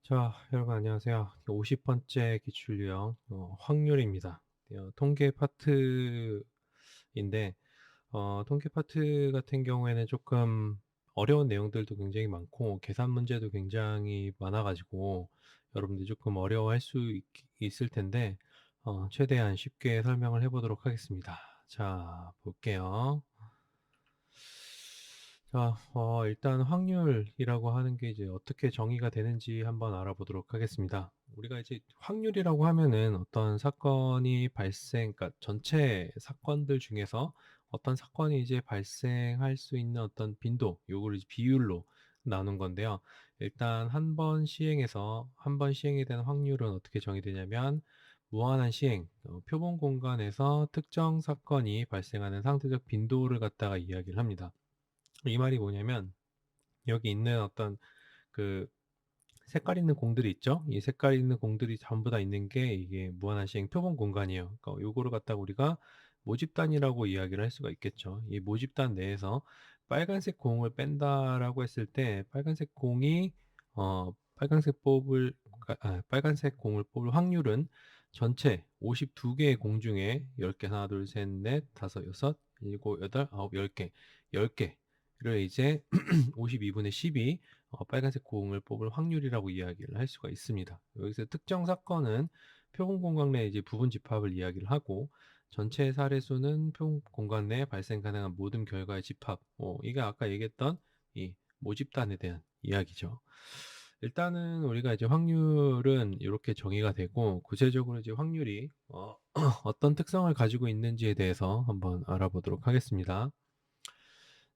자, 여러분 안녕하세요. 50번째 기출 유형 확률입니다. 통계 파트인데 통계 파트 같은 경우에는 조금 어려운 내용들도 굉장히 많고 계산 문제도 굉장히 많아 가지고 여러분들이 조금 어려워할 수 있을 텐데 최대한 쉽게 설명을 해 보도록 하겠습니다. 자, 볼게요. 자, 일단 확률이라고 하는 게 이제 어떻게 정의가 되는지 한번 알아보도록 하겠습니다. 우리가 이제 확률이라고 하면은 어떤 사건이 그러니까 전체 사건들 중에서 어떤 사건이 이제 발생할 수 있는 어떤 빈도, 요거를 이제 비율로 나눈 건데요. 일단 한 번 시행이 되는 확률은 어떻게 정의되냐면 무한한 시행, 표본 공간에서 특정 사건이 발생하는 상대적 빈도를 갖다가 이야기를 합니다. 이 말이 뭐냐면 여기 있는 어떤 그 색깔 있는 공들이 있죠. 이 색깔 있는 공들이 전부 다 있는 게 이게 무한한 시행 표본 공간이에요. 그러니까 요거를 갖다가 우리가 모집단이라고 이야기를 할 수가 있겠죠. 이 모집단 내에서 빨간색 공을 뺀다라고 했을 때 빨간색 공을 뽑을 확률은 전체 52개의 공 중에 10개, 하나, 둘, 셋, 넷, 다섯, 여섯, 일곱, 여덟, 아홉, 10개, 10개를 이제 52분의 12 빨간색 공을 뽑을 확률이라고 이야기를 할 수가 있습니다. 여기서 특정 사건은 표본 공간 내 이제 부분 집합을 이야기를 하고 전체 사례 수는 표본 공간 내에 발생 가능한 모든 결과의 집합. 이게 아까 얘기했던 이 모집단에 대한 이야기죠. 일단은 우리가 이제 확률은 이렇게 정의가 되고 구체적으로 이제 확률이 어떤 특성을 가지고 있는지에 대해서 한번 알아보도록 하겠습니다.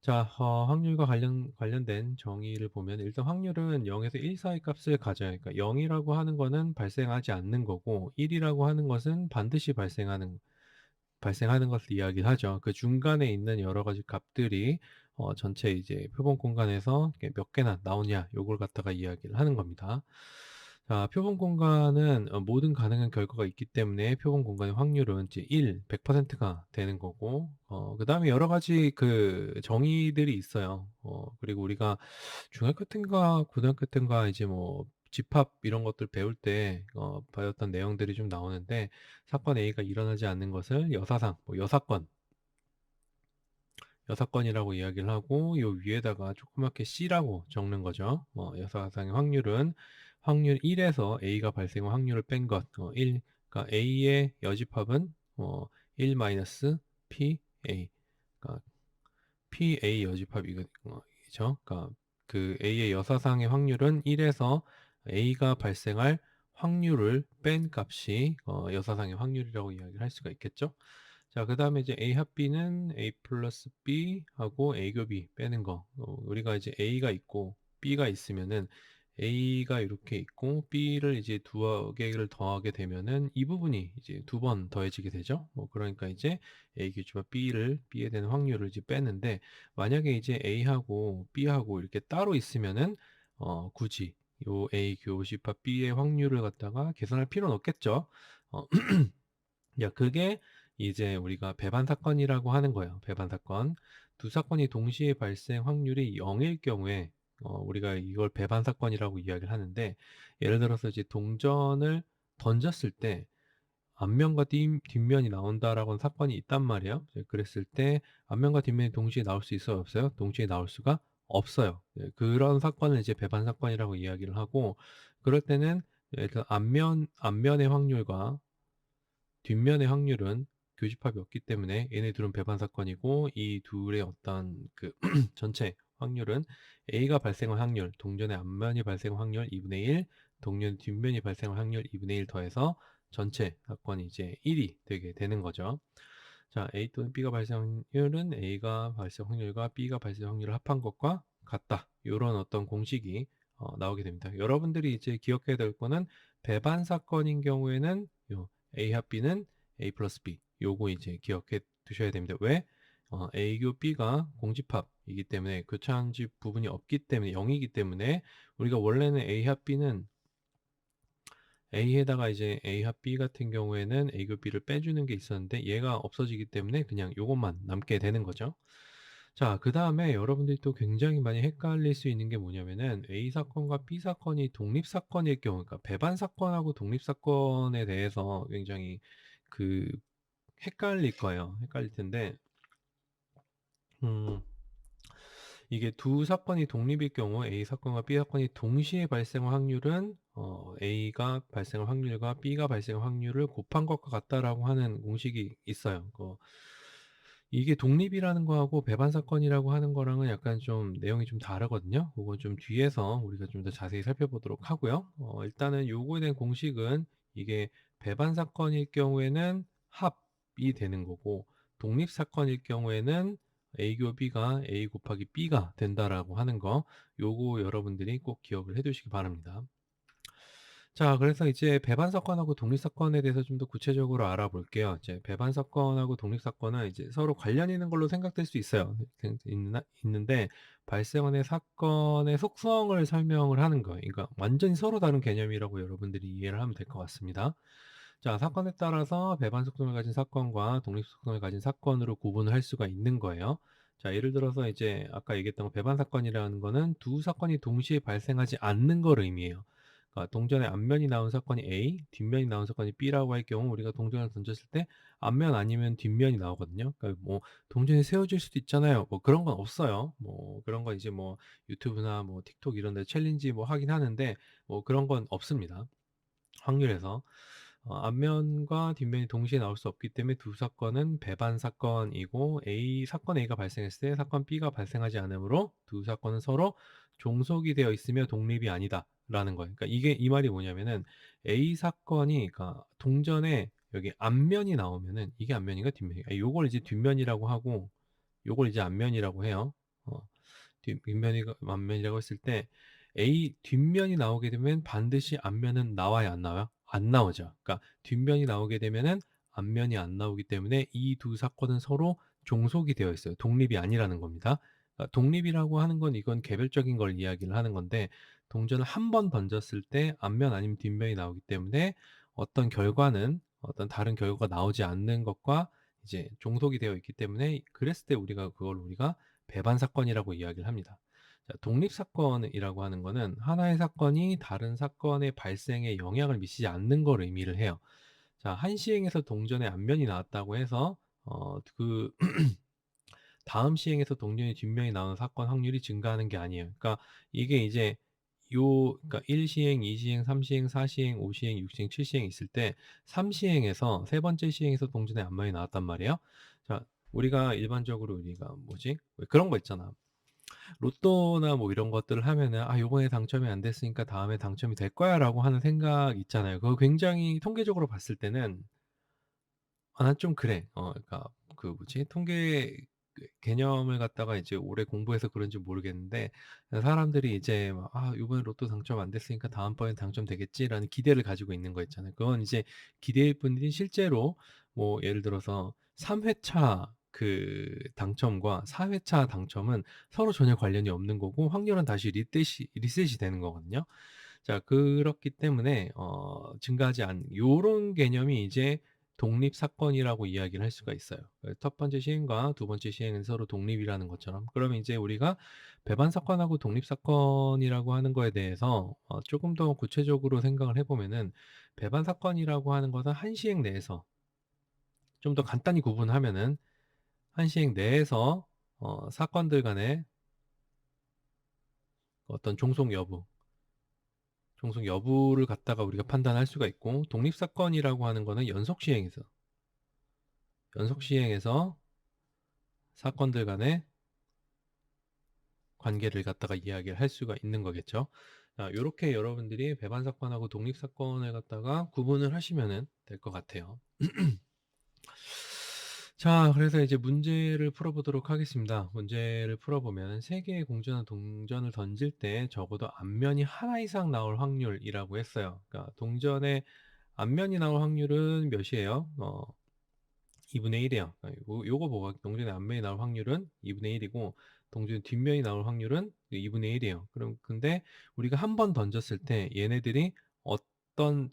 자, 확률과 관련된 정의를 보면 일단 확률은 0에서 1 사이 값을 가져요. 그러니까 0이라고 하는 거는 발생하지 않는 거고 1이라고 하는 것은 반드시 발생하는 것을 이야기하죠. 그 중간에 있는 여러 가지 값들이 전체 이제 표본 공간에서 이렇게 몇 개나 나오냐 요걸 갖다가 이야기를 하는 겁니다. 자, 표본 공간은 모든 가능한 결과가 있기 때문에 표본 공간의 확률은 이제 100%가 되는 거고 그다음에 여러 가지 그 정의들이 있어요. 그리고 우리가 중학교 땐가 고등학교 땐가 이제 뭐 집합 이런 것들 배울 때 배웠던 내용들이 좀 나오는데 사건 A가 일어나지 않는 것을 여사상, 뭐 여사건이라고 이야기를 하고 요 위에다가 조그맣게 C라고 적는 거죠. 여사상의 확률 1에서 A가 발생한 확률을 뺀 것, 1, 그러니까 A의 여집합은 1 마이너스 PA, 그러니까 PA 여집합이죠. 그러니까 그 A의 여사상의 확률은 1에서 A가 발생할 확률을 뺀 값이 여사상의 확률이라고 이야기를 할 수가 있겠죠. 자, 그 다음에 이제 A 합 B는 A 플러스 B 하고 A 곱이 빼는 거. 우리가 이제 A가 있고 B가 있으면은 A가 이렇게 있고 B를 이제 두 개를 더하게 되면은 이 부분이 이제 두 번 더해지게 되죠. 그러니까 이제 A 교집합 B에 대한 확률을 이제 빼는데 만약에 이제 A하고 B하고 이렇게 따로 있으면은 굳이 요 A 교집합 B의 확률을 갖다가 계산할 필요는 없겠죠. 어, 야, 그게 이제 우리가 배반 사건이라고 하는 거예요. 배반 사건. 두 사건이 동시에 발생 확률이 0일 경우에 우리가 이걸 배반 사건이라고 이야기를 하는데 예를 들어서 이제 동전을 던졌을 때 앞면과 뒷면이 나온다라고 하는 사건이 있단 말이에요. 그랬을 때 앞면과 뒷면이 동시에 나올 수 있어요, 없어요? 동시에 나올 수가 없어요. 그런 사건을 이제 배반 사건이라고 이야기를 하고 그럴 때는 그 앞면의 확률과 뒷면의 확률은 교집합이 없기 때문에 얘네 둘은 배반 사건이고 이 둘의 어떤 그 전체 확률은 A가 발생한 확률, 동전의 앞면이 발생한 확률 2분의 1, 동전 뒷면이 발생한 확률 2분의 1 더해서 전체 사건이 이제 1이 되게 되는 거죠. 자, A 또는 B가 발생 확률은 A가 발생 확률과 B가 발생 확률을 합한 것과 같다. 이런 어떤 공식이 나오게 됩니다. 여러분들이 이제 기억해야 될 거는 배반 사건인 경우에는 요 A 합 B는 A 플러스 B. 요거 이제 기억해 두셔야 됩니다. 왜? A교 B가 공집합이기 때문에 교차함집 부분이 없기 때문에 0이기 때문에 우리가 원래는 A 합 B는 A에다가 이제 A 합 B 같은 경우에는 A교 B를 빼주는 게 있었는데 얘가 없어지기 때문에 그냥 요것만 남게 되는 거죠. 자, 그다음에 여러분들이 또 굉장히 많이 헷갈릴 수 있는 게 뭐냐면은 A 사건과 B 사건이 독립 사건일 경우, 그러니까 배반 사건하고 독립 사건에 대해서 굉장히 그 헷갈릴 거예요. 헷갈릴 텐데, 음, 이게 두 사건이 독립일 경우 A 사건과 B 사건이 동시에 발생할 확률은 A가 발생할 확률과 B가 발생할 확률을 곱한 것과 같다라고 하는 공식이 있어요. 이게 독립이라는 거하고 배반 사건이라고 하는 거랑은 약간 좀 내용이 좀 다르거든요. 그건 좀 뒤에서 우리가 좀 더 자세히 살펴보도록 하고요. 일단은 요거에 대한 공식은 이게 배반 사건일 경우에는 합이 되는 거고, 독립 사건일 경우에는 A 교 B가 A 곱하기 B가 된다라고 하는 거, 요거 여러분들이 꼭 기억을 해 두시기 바랍니다. 자, 그래서 이제 배반 사건하고 독립 사건에 대해서 좀 더 구체적으로 알아볼게요. 이제 배반 사건하고 독립 사건은 이제 서로 관련 있는 걸로 생각될 수 있어요. 있는데 발생하는 사건의 속성을 설명을 하는 거예요. 그러니까 완전히 서로 다른 개념이라고 여러분들이 이해를 하면 될 것 같습니다. 자, 사건에 따라서 배반 속성을 가진 사건과 독립 속성을 가진 사건으로 구분을 할 수가 있는 거예요. 자, 예를 들어서 이제 아까 얘기했던 거 배반 사건이라는 거는 두 사건이 동시에 발생하지 않는 걸 의미해요. 그러니까 동전의 앞면이 나온 사건이 A, 뒷면이 나온 사건이 B라고 할 경우 우리가 동전을 던졌을 때 앞면 아니면 뒷면이 나오거든요. 그러니까 뭐 동전이 세워질 수도 있잖아요. 뭐 그런 건 없어요. 뭐 그런 건 이제 뭐 유튜브나 뭐 틱톡 이런 데 챌린지 뭐 하긴 하는데 뭐 그런 건 없습니다. 확률에서. 앞면과 뒷면이 동시에 나올 수 없기 때문에 두 사건은 배반 사건이고 사건 A가 발생했을 때 사건 B가 발생하지 않으므로 두 사건은 서로 종속이 되어 있으며 독립이 아니다라는 거예요. 그러니까 이게 이 말이 뭐냐면은 A 사건이 그러니까 동전에 여기 앞면이 나오면은 이게 앞면인가 뒷면인가? 요걸 이제 뒷면이라고 하고 요걸 이제 앞면이라고 해요. 어, 뒷면이 앞면이라고 했을 때 A 뒷면이 나오게 되면 반드시 앞면은 나와요, 안 나와요? 안 나오죠. 그러니까 뒷면이 나오게 되면은 앞면이 안 나오기 때문에 이 두 사건은 서로 종속이 되어 있어요. 독립이 아니라는 겁니다. 그러니까 독립이라고 하는 건 이건 개별적인 걸 이야기를 하는 건데 동전을 한 번 던졌을 때 앞면 아니면 뒷면이 나오기 때문에 어떤 다른 결과가 나오지 않는 것과 이제 종속이 되어 있기 때문에 그랬을 때 우리가 배반 사건이라고 이야기를 합니다. 자, 독립 사건이라고 하는 거는 하나의 사건이 다른 사건의 발생에 영향을 미치지 않는 걸 의미를 해요. 자, 한 시행에서 동전의 앞면이 나왔다고 해서 그 다음 시행에서 동전의 뒷면이 나오는 사건 확률이 증가하는 게 아니에요. 그러니까 이게 이제 그러니까 1시행, 2시행, 3시행, 4시행, 5시행, 6시행, 7시행 있을 때 3시행에서 세 번째 시행에서 동전의 앞면이 나왔단 말이에요. 자, 우리가 뭐지? 왜 그런 거 있잖아. 로또나 뭐 이런 것들을 하면은 '아 요번에 당첨이 안 됐으니까 다음에 당첨이 될 거야.'라고 하는 생각 있잖아요. 그거 굉장히 통계적으로 봤을 때는 난 좀 그래. 그러니까 그 뭐지? 통계 개념을 갖다가 이제 오래 공부해서 그런지 모르겠는데 사람들이 이제 막 '아 요번에 로또 당첨 안 됐으니까 다음번엔 당첨되겠지.'라는 기대를 가지고 있는 거 있잖아요. 그건 이제 기대일 뿐이지 실제로 뭐 예를 들어서 3 회차 당첨과 4 회차 당첨은 서로 전혀 관련이 없는 거고 확률은 다시 리셋이 되는 거거든요. 자, 그렇기 때문에 증가하지 않는 요런 개념이 이제 독립 사건이라고 이야기를 할 수가 있어요. 첫 번째 시행과 두 번째 시행은 서로 독립이라는 것처럼. 그러면 이제 우리가 배반 사건하고 독립 사건이라고 하는 거에 대해서 조금 더 구체적으로 생각을 해 보면은 배반 사건이라고 하는 것은 한 시행 내에서 좀 더 간단히 구분하면은 한 시행 내에서 사건들 간의 어떤 종속 여부를 갖다가 우리가 판단할 수가 있고 독립 사건이라고 하는 거는 연속 시행에서 사건들 간의 관계를 갖다가 이야기를 할 수가 있는 거겠죠. 자, 요렇게 여러분들이 배반 사건하고 독립 사건을 갖다가 구분을 하시면은 될 것 같아요. 자, 그래서 이제 문제를 풀어보도록 하겠습니다. 문제를 풀어보면 세 개의 공전한 동전을 던질 때 적어도 앞면이 하나 이상 나올 확률이라고 했어요. 그러니까 동전의 앞면이 나올 확률은 몇이에요? 2분의 1이에요. 요거 보고 동전의 앞면이 나올 확률은 2분의 1이고 동전의 뒷면이 나올 확률은 2분의 1이에요. 그럼 근데 우리가 한 번 던졌을 때 얘네들이 어떤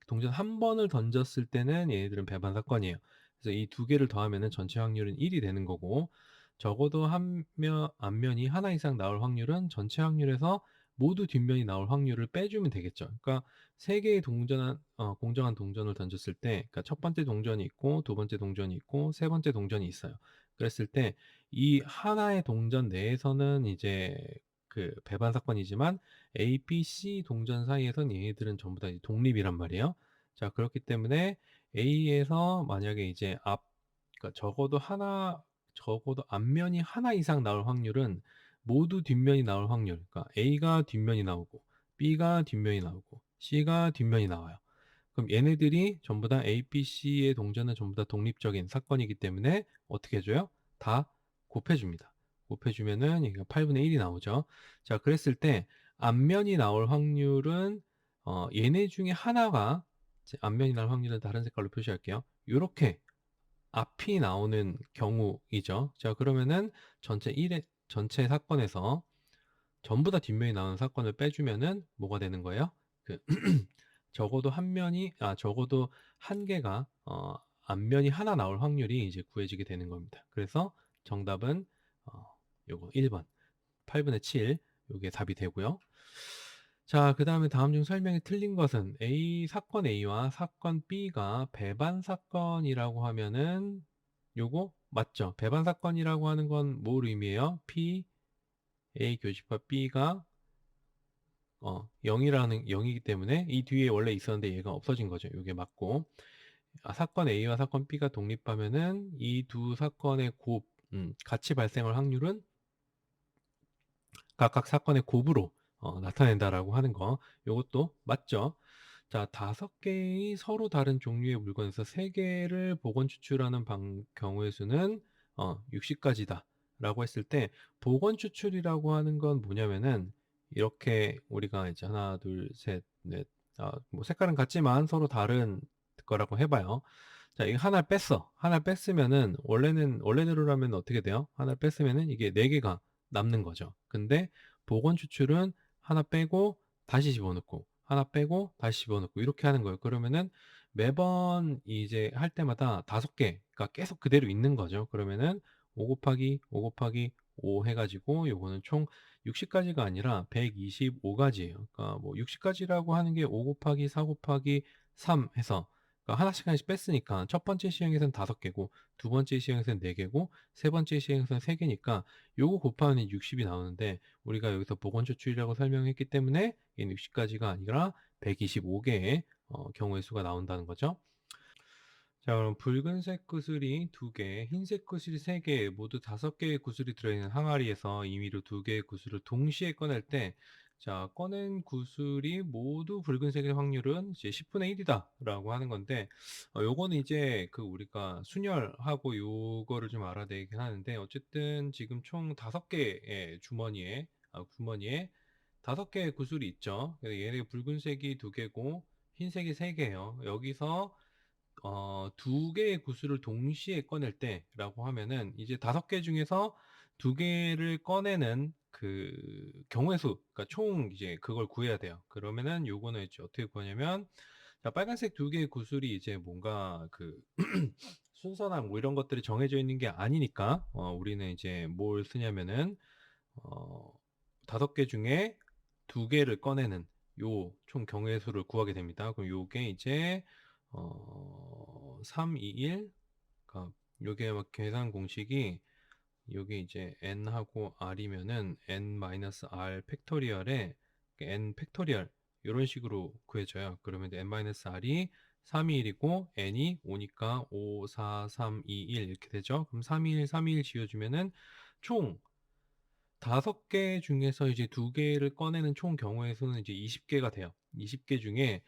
동전 한 번을 던졌을 때는 얘네들은 배반 사건이에요. 그래서 이 두 개를 더하면은 전체 확률은 1이 되는 거고 적어도 앞면이 하나 이상 나올 확률은 전체 확률에서 모두 뒷면이 나올 확률을 빼주면 되겠죠. 그러니까 세 개의 공정한 동전을 던졌을 때, 그러니까 첫 번째 동전이 있고, 두 번째 동전이 있고, 세 번째 동전이 있어요. 그랬을 때, 이 하나의 동전 내에서는 이제 그 배반 사건이지만, A, B, C 동전 사이에서는 얘네들은 전부 다 이제 독립이란 말이에요. 자, 그렇기 때문에 A에서 만약에 이제 그러니까 적어도 앞면이 하나 이상 나올 확률은 모두 뒷면이 나올 확률, 그러니까 A가 뒷면이 나오고 B가 뒷면이 나오고 C가 뒷면이 나와요. 그럼 얘네들이 전부 다 A, B, C의 동전은 전부 다 독립적인 사건이기 때문에 어떻게 해줘요? 다 곱해줍니다. 곱해주면은 얘가 8분의 1이 나오죠. 자, 그랬을 때 앞면이 나올 확률은 얘네 중에 하나가 앞면이 나올 확률은 다른 색깔로 표시할게요. 이렇게 앞이 나오는 경우이죠. 자, 그러면은 전체 사건에서 전부 다 뒷면이 나오는 사건을 빼주면은 뭐가 되는 거예요? 그 적어도 한 개가 앞면이 하나 나올 확률이 이제 구해지게 되는 겁니다. 그래서 정답은 어, 요거 1번 8분의 7 요게 답이 되고요. 자, 그 다음에 다음 중 설명이 틀린 것은 사건 A와 사건 B가 배반 사건이라고 하면은 요거 맞죠? 배반 사건이라고 하는 건 뭘 의미해요? P, A 교집합 B가 0이기 때문에 이 뒤에 원래 있었는데 얘가 없어진 거죠. 요게 맞고. 사건 A와 사건 B가 독립하면은 이 두 사건의 같이 발생할 확률은 각각 사건의 곱으로 나타낸다라고 하는 거. 요것도 맞죠? 자, 5개의 서로 다른 종류의 물건에서 3개를 복원 추출하는 경우의 수는 60가지다 라고 했을 때 복원 추출이라고 하는 건 뭐냐면은 이렇게 우리가 이제 하나, 둘, 셋, 넷, 뭐 색깔은 같지만 서로 다른 거라고 해봐요. 자, 이거 하나 뺐으면은 원래대로라면 어떻게 돼요? 하나 뺐으면은 이게 4개가 남는 거죠. 근데 복원 추출은 하나 빼고 다시 집어넣고 하나 빼고 다시 집어넣고 이렇게 하는 거예요. 그러면은 매번 이제 할 때마다 5개가 계속 그대로 있는 거죠. 그러면은 5 곱하기 5 곱하기 5 해가지고 요거는 총 60가지가 아니라 125가지예요. 그러니까 뭐 60가지라고 하는 게 5 곱하기 4 곱하기 3 해서 그러니까 하나씩 뺐으니까 첫 번째 시행에서는 5개고 두 번째 시행에서는 4개고 세 번째 시행에서는 3개니까 요거 곱하면 60이 나오는데 우리가 여기서 복원추출이라고 설명했기 때문에 얘는 60가지가 아니라 125개의 경우의 수가 나온다는 거죠. 자, 그럼 붉은색 구슬이 2개, 흰색 구슬이 3개, 모두 5개의 구슬이 들어있는 항아리에서 임의로 2개의 구슬을 동시에 꺼낼 때, 자, 꺼낸 구슬이 모두 붉은색의 확률은 이제 10분의 1이다 라고 하는 건데, 요거는 이제 우리가 순열하고 요거를 좀 알아야 되긴 하는데, 어쨌든 지금 총 5개의 구머니에 5개의 구슬이 있죠. 얘네 붉은색이 2개고, 흰색이 3개예요. 여기서 2개의 구슬을 동시에 꺼낼 때라고 하면은 이제 5개 중에서 2개를 꺼내는 그 경우의 수, 그러니까 총 이제 그걸 구해야 돼요. 그러면은 요거는 이제 어떻게 구하냐면, 자, 빨간색 2개의 구슬이 이제 뭔가 순서나 뭐 이런 것들이 정해져 있는 게 아니니까, 우리는 이제 뭘 쓰냐면은, 어, 5개 중에 2개를 꺼내는 요 총 경우의 수를 구하게 됩니다. 그럼 요게 이제 3, 2, 1. 그러니까 요게 막 계산 공식이 요게 이제 n하고 r이면은 n-r 팩토리얼에 n 팩토리얼 이런 식으로 구해져요. 그러면 n-r이 3, 2, 1이고 n이 5니까 5, 4, 3, 2, 1 이렇게 되죠. 그럼 3, 2, 1, 3, 2, 1 지어주면은 총 5개 중에서 이제 2개를 꺼내는 총 경우의 수는 이제 20개가 돼요. 20개 중에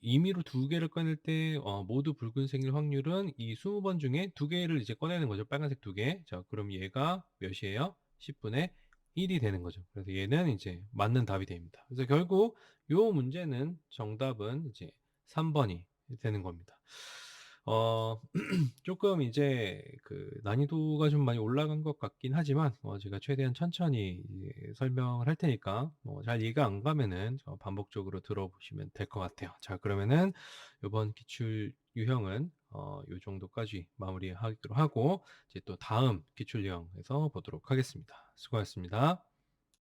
임의로 2개를 꺼낼 때 모두 붉은색일 확률은 이 20번 중에 2개를 이제 꺼내는 거죠. 빨간색 2개. 자, 그럼 얘가 몇이에요? 10분의 1이 되는 거죠. 그래서 얘는 이제 맞는 답이 됩니다. 그래서 결국 요 문제는 정답은 이제 3번이 되는 겁니다. 어 쪼끔 이제 그 난이도가 좀 많이 올라간 것 같긴 하지만 제가 최대한 천천히 이제 설명을 할 테니까 잘 이해가 안 가면은 반복적으로 들어보시면 될 것 같아요. 자, 그러면은 요번 기출 유형은 요 정도까지 마무리하기로 하고 이제 또 다음 기출 유형에서 보도록 하겠습니다. 수고하셨습니다.